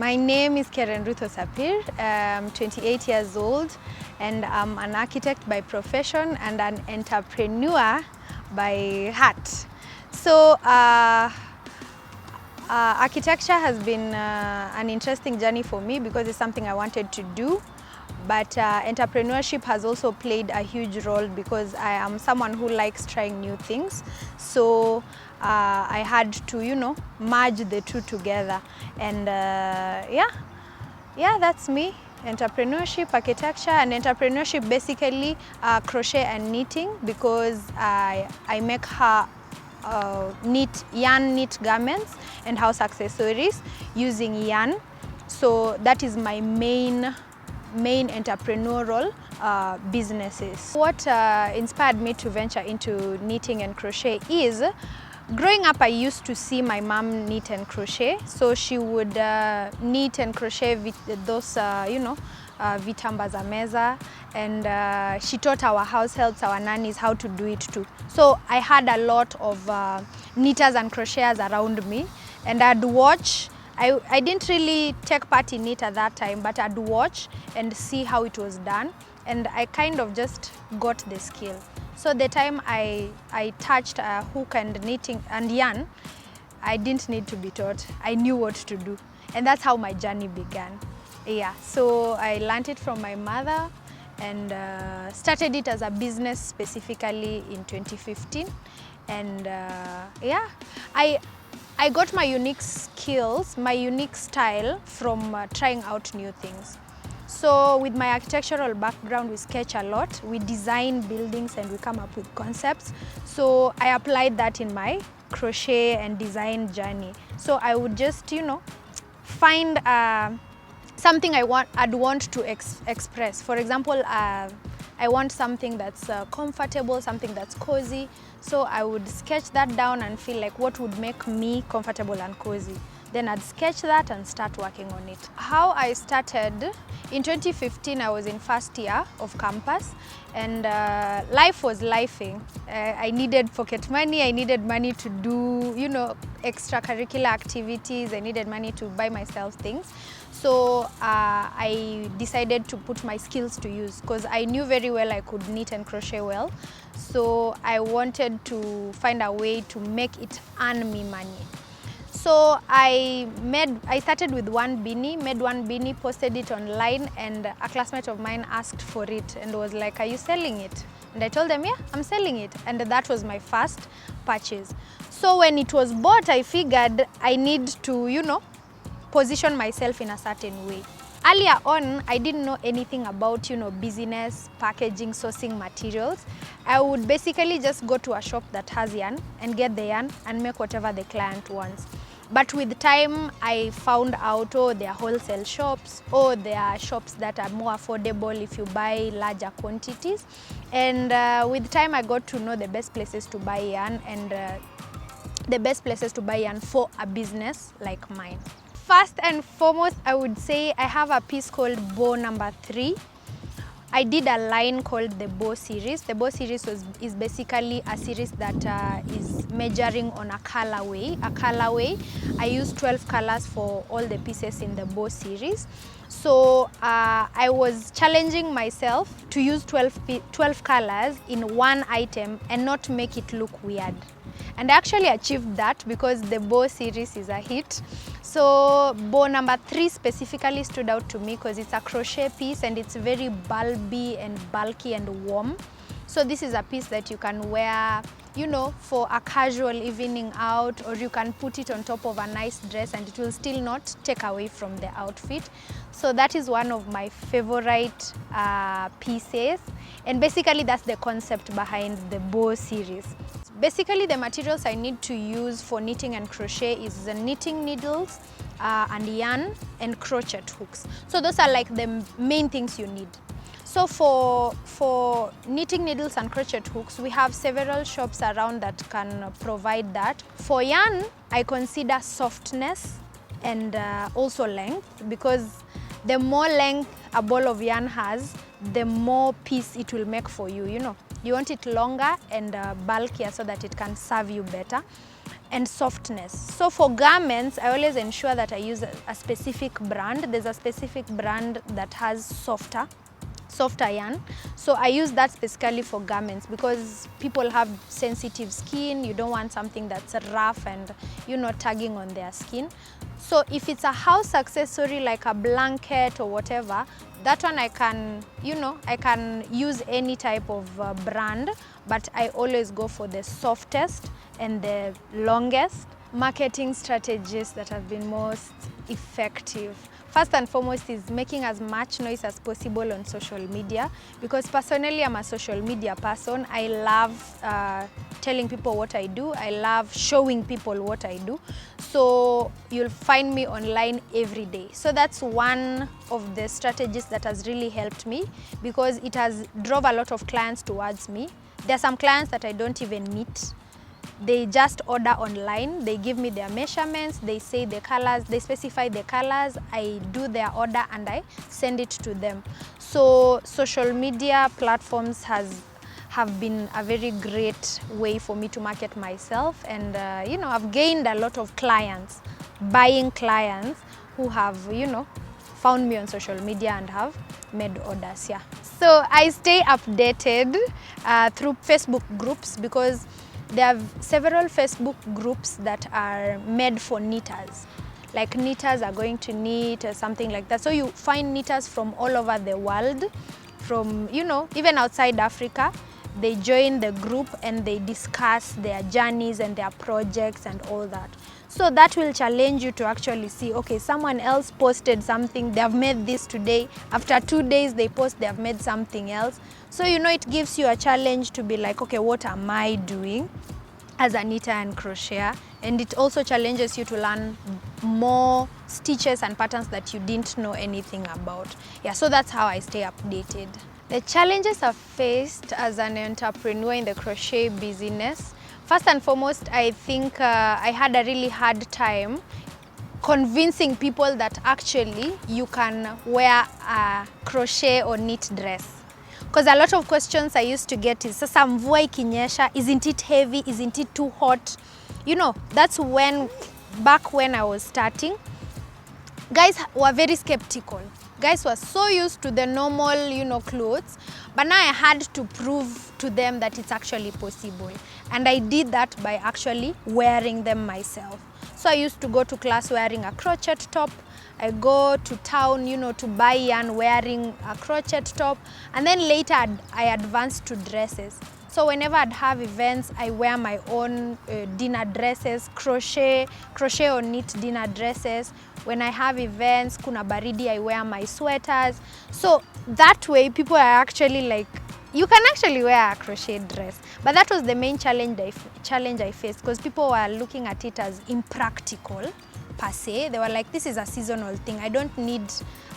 My name is Karen Ruth Osapir. I'm 28 years old and I'm an architect by profession and an entrepreneur by heart. So architecture has been an interesting journey for me because it's something I wanted to do. But entrepreneurship has also played a huge role because I am someone who likes trying new things. So I had to, merge the two together. And yeah, that's me. Entrepreneurship, architecture, and entrepreneurship basically crochet and knitting because I make yarn knit garments and house accessories using yarn. So that is my main entrepreneurial businesses. What inspired me to venture into knitting and crochet is growing up I used to see my mom knit and crochet. So she would knit and crochet with those vitamba za meza, and she taught our house helps, our nannies, how to do it too. So I had a lot of knitters and crocheters around me, and I'd watch. I didn't really take part in it at that time, but I'd watch and see how it was done, and I kind of just got the skill. So the time I touched hook and knitting and yarn, I didn't need to be taught. I knew what to do, and that's how my journey began. Yeah, so I learned it from my mother and started it as a business specifically in 2015, and yeah, I got my unique skills, my unique style from trying out new things. So with my architectural background, we sketch a lot, we design buildings and we come up with concepts. So I applied that in my crochet and design journey. So I would just, find something I'd want to express. For example, I want something that's comfortable, something that's cozy. So I would sketch that down and feel like what would make me comfortable and cozy. Then I'd sketch that and start working on it. How I started, in 2015 I was in first year of campus, and life was lifing. I needed pocket money, I needed money to do, extracurricular activities, I needed money to buy myself things. So I decided to put my skills to use because I knew very well I could knit and crochet well. So I wanted to find a way to make it earn me money. So I started with one beanie, posted it online, and a classmate of mine asked for it and was like, "Are you selling it?" And I told them, "Yeah, I'm selling it." And that was my first purchase. So when it was bought, I figured I need to, position myself in a certain way. Earlier on, I didn't know anything about, business, packaging, sourcing materials. I would basically just go to a shop that has yarn and get the yarn and make whatever the client wants. But with time, I found out, there are wholesale shops, there are shops that are more affordable if you buy larger quantities. And with time, I got to know the best places to buy yarn and the best places to buy yarn for a business like mine. First and foremost, I would say I have a piece called Bow number 3. I did a line called the Bow series. The Bow series is basically a series that is measuring on a colorway. I used 12 colors for all the pieces in the Bow series. So I was challenging myself to use 12 colors in one item and not make it look weird. And I actually achieved that because the Bow series is a hit. So Bow number 3 specifically stood out to me because it's a crochet piece and it's very bulby and bulky and warm. So this is a piece that you can wear, for a casual evening out, or you can put it on top of a nice dress and it will still not take away from the outfit. So that is one of my favorite pieces. And basically that's the concept behind the Bow series. Basically, the materials I need to use for knitting and crochet is the knitting needles and yarn and crochet hooks. So those are like the main things you need. So for knitting needles and crochet hooks, we have several shops around that can provide that. For yarn, I consider softness and also length, because the more length a ball of yarn has, the more piece it will make for you, You want it longer and bulkier so that it can serve you better. and softness. So for garments, I always ensure that I use a specific brand. There's a specific brand that has softer yarn. So I use that specifically for garments because people have sensitive skin. You don't want something that's rough and, you know, tugging on their skin. So if it's a house accessory like a blanket or whatever, that one I can, you know, I can use any type of brand, but I always go for the softest and the longest. Marketing strategies that have been most effective. First and foremost is making as much noise as possible on social media, because personally I'm a social media person. I love telling people what I do. I love showing people what I do. So you'll find me online every day. So that's one of the strategies that has really helped me, because it has drove a lot of clients towards me. There are some clients that I don't even meet. They just order online, they give me their measurements, they say the colors, they specify the colors, I do their order and I send it to them. So social media platforms have been a very great way for me to market myself, and you know, I've gained a lot of clients, buying clients who have, you know, found me on social media and have made orders. Yeah. So I stay updated through Facebook groups, because there are several Facebook groups that are made for knitters. Like knitters are going to knit or something like that. So you find knitters from all over the world, from, you know, even outside Africa. They join the group and they discuss their journeys and their projects and all that. So that will challenge you to actually see, okay, someone else posted something, they have made this today. After 2 days they post they have made something else. So, you know, it gives you a challenge to be like, okay, what am I doing as a knitter and crocheter? And it also challenges you to learn more stitches and patterns that you didn't know anything about. Yeah, so that's how I stay updated. The challenges I've faced as an entrepreneur in the crochet business, first and foremost, I think I had a really hard time convincing people that actually you can wear a crochet or knit dress. Because a lot of questions I used to get is, sasa mvua ikinyesha, isn't it heavy, isn't it too hot? You know, that's when, back when I was starting, guys were very skeptical. Guys were so used to the normal, you know, clothes, but now I had to prove to them that it's actually possible. And I did that by actually wearing them myself. So I used to go to class wearing a crochet top. I go to town, you know, to buy yarn wearing a crochet top. And then later I advanced to dresses. So whenever I'd have events, I wear my own dinner dresses, crochet or knit dinner dresses. When I have events, kuna baridi, I wear my sweaters. So that way people are actually like, you can actually wear a crochet dress. But that was the main challenge I faced, because people were looking at it as impractical per se. They were like, this is a seasonal thing. I don't need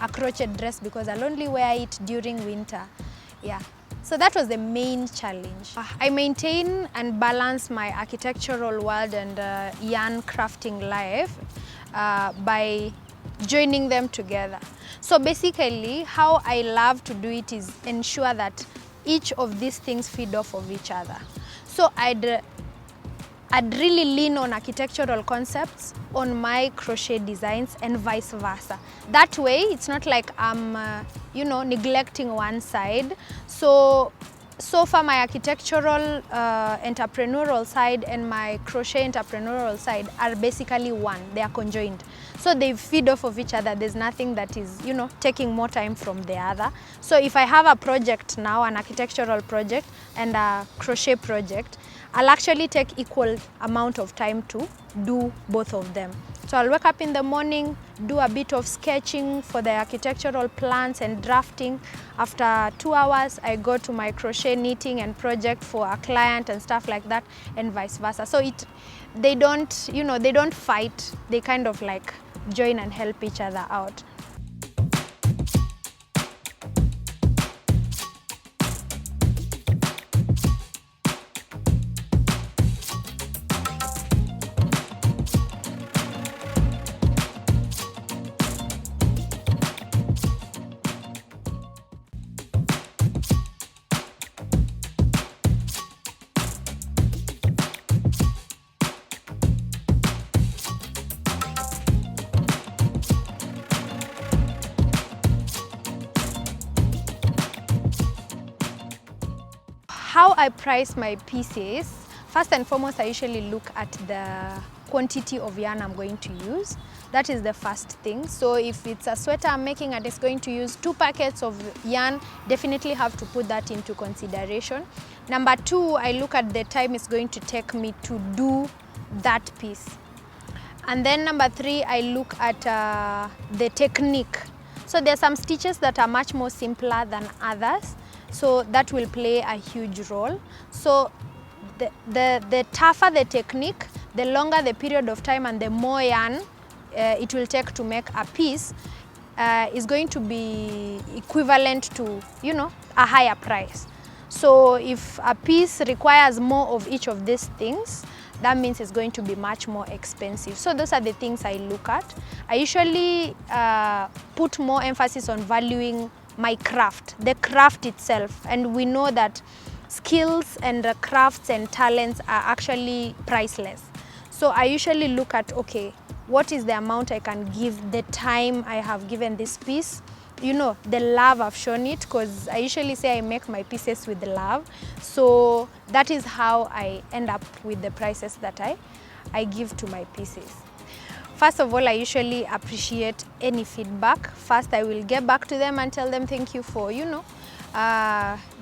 a crochet dress because I'll only wear it during winter. Yeah. So that was the main challenge. I maintain and balance my architectural world and yarn crafting life by joining them together. So basically, how I love to do it is ensure that each of these things feed off of each other. So I'd really lean on architectural concepts on my crochet designs and vice versa. That way, it's not like I'm, you know, neglecting one side. So far my architectural entrepreneurial side and my crochet entrepreneurial side are basically one. They are conjoined. So they feed off of each other. There's nothing that is, you know, taking more time from the other. So if I have a project now, an architectural project and a crochet project, I'll actually take equal amount of time to do both of them. So I'll wake up in the morning, do a bit of sketching for the architectural plans and drafting. After 2 hours, I go to my crochet knitting and project for a client and stuff like that, and vice versa. So they don't, you know, they don't fight. They kind of like join and help each other out. How I price my pieces, first and foremost, I usually look at the quantity of yarn I'm going to use. That is the first thing. So if it's a sweater I'm making and it's going to use 2 packets of yarn, definitely have to put that into consideration. Number 2, I look at the time it's going to take me to do that piece. And then number 3, I look at the technique. So there are some stitches that are much more simpler than others. So that will play a huge role. So the tougher the technique, the longer the period of time and the more yarn it will take to make a piece is going to be equivalent to, you know, a higher price. So if a piece requires more of each of these things, that means it's going to be much more expensive. So those are the things I look at. I usually put more emphasis on valuing my craft, the craft itself. And we know that skills and crafts and talents are actually priceless. So I usually look at, okay, what is the amount I can give, the time I have given this piece, you know, the love I've shown it, because I usually say I make my pieces with love. So that is how I end up with the prices that I give to my pieces. First of all, I usually appreciate any feedback. First, I will get back to them and tell them thank you for, you know,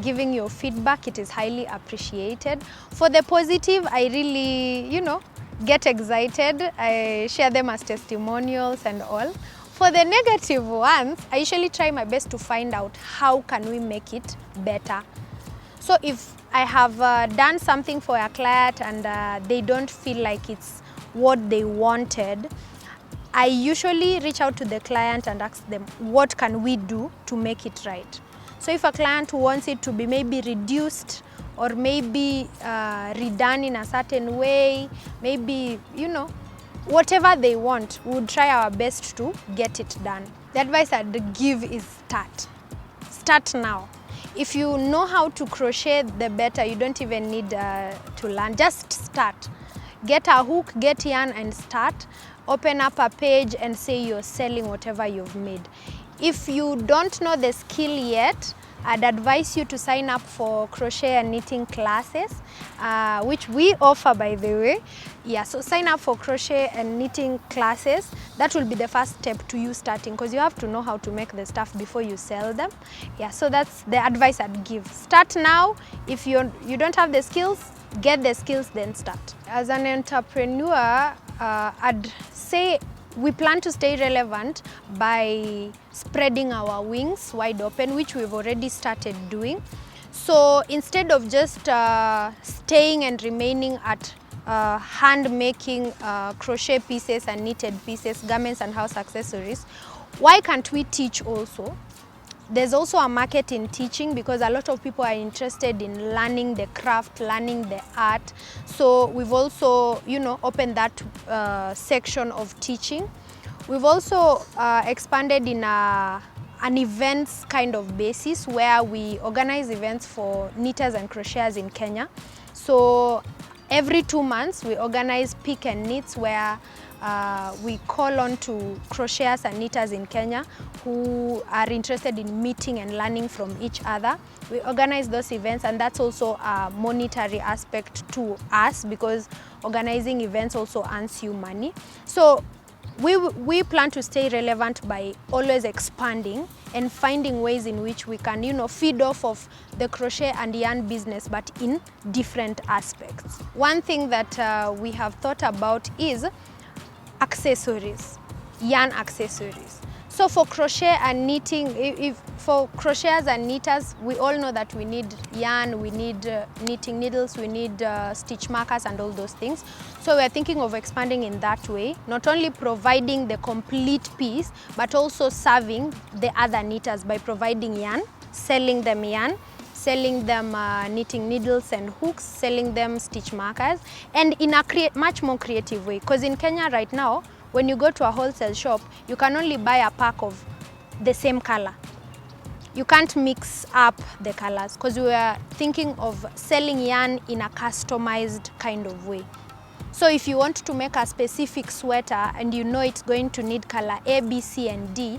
giving your feedback. It is highly appreciated. For the positive, I really, you know, get excited. I share them as testimonials and all. For the negative ones, I usually try my best to find out how can we make it better. So if I have done something for a client and they don't feel like it's what they wanted, I usually reach out to the client and ask them, what can we do to make it right? So if a client wants it to be maybe reduced or maybe redone in a certain way, maybe, you know, whatever they want, we would try our best to get it done. The advice I'd give is start. Start now. If you know how to crochet, the better. You don't even need to learn. Just start. Get a hook, get yarn and start. Open up a page and say you're selling whatever you've made. If you don't know the skill yet, I'd advise you to sign up for crochet and knitting classes, which we offer, by the way. Yeah, so sign up for crochet and knitting classes. That will be the first step to you starting, because you have to know how to make the stuff before you sell them. Yeah, so that's the advice I'd give. Start now. If you don't have the skills, get the skills, then start. As an entrepreneur, I'd say we plan to stay relevant by spreading our wings wide open, which we've already started doing. So instead of just staying and remaining at hand making crochet pieces and knitted pieces, garments and house accessories, why can't we teach also? There's also a market in teaching, because a lot of people are interested in learning the craft, learning the art. So we've also, you know, opened that section of teaching. We've also expanded in an events kind of basis, where we organize events for knitters and crocheters in Kenya. So every 2 months we organize pick and knits, where we call on to crocheters and knitters in Kenya who are interested in meeting and learning from each other. We organize those events, and that's also a monetary aspect to us, because organizing events also earns you money. So we plan to stay relevant by always expanding and finding ways in which we can, you know, feed off of the crochet and yarn business, but in different aspects. One thing that we have thought about is accessories, yarn accessories. So for crochet and knitting, for crocheters and knitters, we all know that we need yarn, we need knitting needles, we need stitch markers and all those things. So we're thinking of expanding in that way, not only providing the complete piece, but also serving the other knitters by providing yarn, selling them yarn, selling them knitting needles and hooks, selling them stitch markers, and in a much more creative way. Because in Kenya right now, when you go to a wholesale shop, you can only buy a pack of the same color. You can't mix up the colors, because we are thinking of selling yarn in a customized kind of way. So if you want to make a specific sweater and you know it's going to need color A, B, C, and D,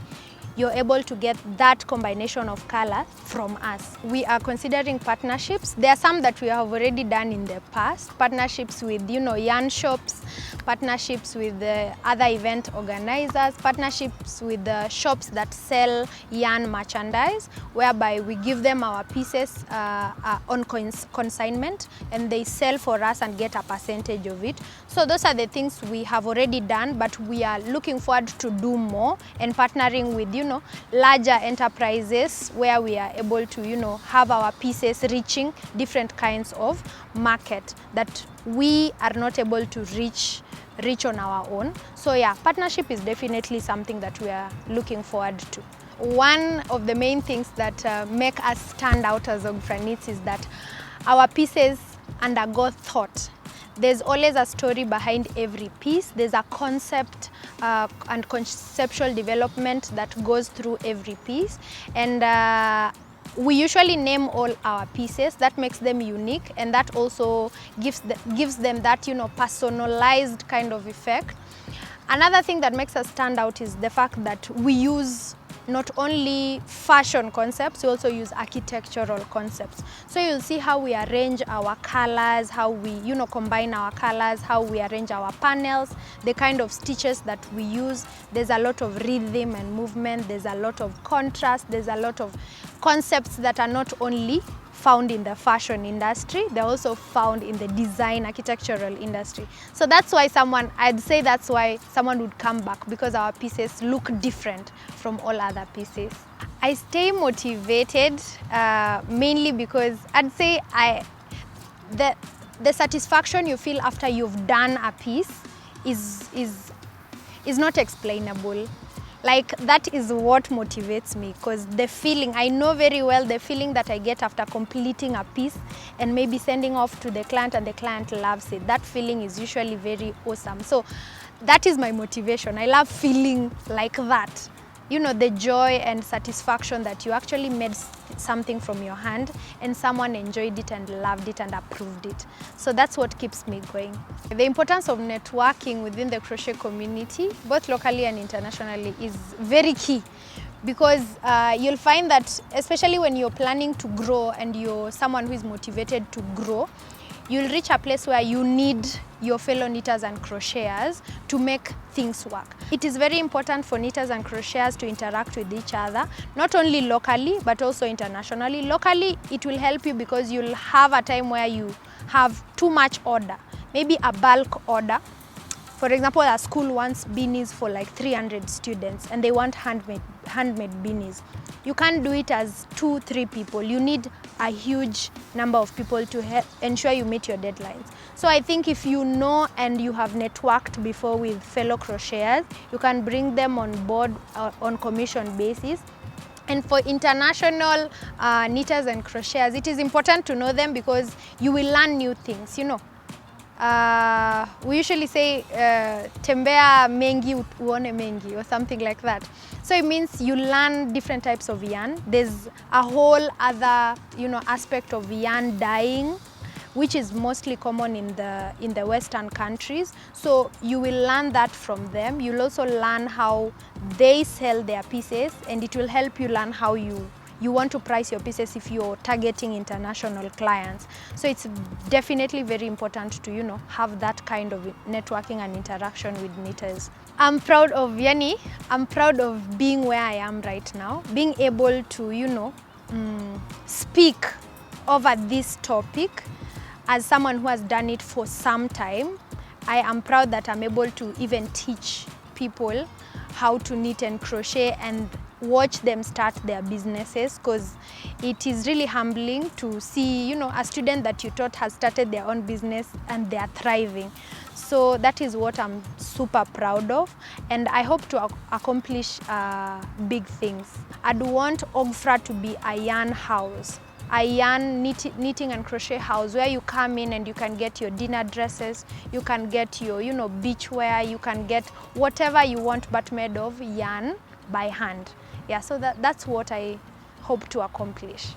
you're able to get that combination of color from us. We are considering partnerships. There are some that we have already done in the past. Partnerships with, yarn shops, partnerships with the other event organizers, partnerships with the shops that sell yarn merchandise, whereby we give them our pieces on consignment and they sell for us and get a percentage of it. So those are the things we have already done, but we are looking forward to do more and partnering with, larger enterprises where we are able to, have our pieces reaching different kinds of market that we are not able to reach on our own. So yeah, partnership is definitely something that we are looking forward to. One of the main things that make us stand out as Ogfra Knits is that our pieces undergo thought. There's always a story behind every piece. There's a concept and conceptual development that goes through every piece. And we usually name all our pieces. That makes them unique, and that also gives them that, personalized kind of effect. Another thing that makes us stand out is the fact that we use not only fashion concepts, we also use architectural concepts. So you'll see how we arrange our colors, how we, combine our colors, how we arrange our panels, the kind of stitches that we use. There's a lot of rhythm and movement, there's a lot of contrast, there's a lot of concepts that are not only found in the fashion industry, they're also found in the design architectural industry. So that's why I'd say that's why someone would come back, because our pieces look different from all other pieces. I stay motivated mainly because I'd say the satisfaction you feel after you've done a piece is not explainable. Like, that is what motivates me, because the feeling, I know very well the feeling that I get after completing a piece and maybe sending off to the client and the client loves it. That feeling is usually very awesome. So that is my motivation. I love feeling like that. The joy and satisfaction that you actually made something from your hand and someone enjoyed it and loved it and approved it. So that's what keeps me going. The importance of networking within the crochet community, both locally and internationally, is very key, because you'll find that, especially when you're planning to grow and you're someone who is motivated to grow, you'll reach a place where you need your fellow knitters and crocheters to make things work. It is very important for knitters and crocheters to interact with each other, not only locally, but also internationally. Locally, it will help you because you'll have a time where you have too much order, maybe a bulk order. For example, a school wants beanies for like 300 students and they want handmade beanies. You can't do it as 2-3 people. You need a huge number of people to ensure you meet your deadlines. So I think if you know and you have networked before with fellow crocheters, you can bring them on board on commission basis. And for international knitters and crocheters, it is important to know them because you will learn new things, we usually say tembea mengi uone mengi or something like that. So it means you learn different types of yarn. There's a whole other aspect of yarn dyeing, which is mostly common in the Western countries. So you will learn that from them. You'll also learn how they sell their pieces, and it will help you learn how you want to price your pieces if you're targeting international clients. So it's definitely very important to, have that kind of networking and interaction with knitters. I'm proud of being where I am right now, being able to, speak over this topic as someone who has done it for some time. I am proud that I'm able to even teach people how to knit and crochet and watch them start their businesses, because it is really humbling to see, a student that you taught has started their own business and they are thriving. So that is what I'm super proud of, and I hope to accomplish big things. I'd want Ogfra to be a yarn house, a yarn knitting and crochet house where you come in and you can get your dinner dresses, you can get your beach wear, you can get whatever you want but made of yarn by hand. Yeah, so that's what I hope to accomplish.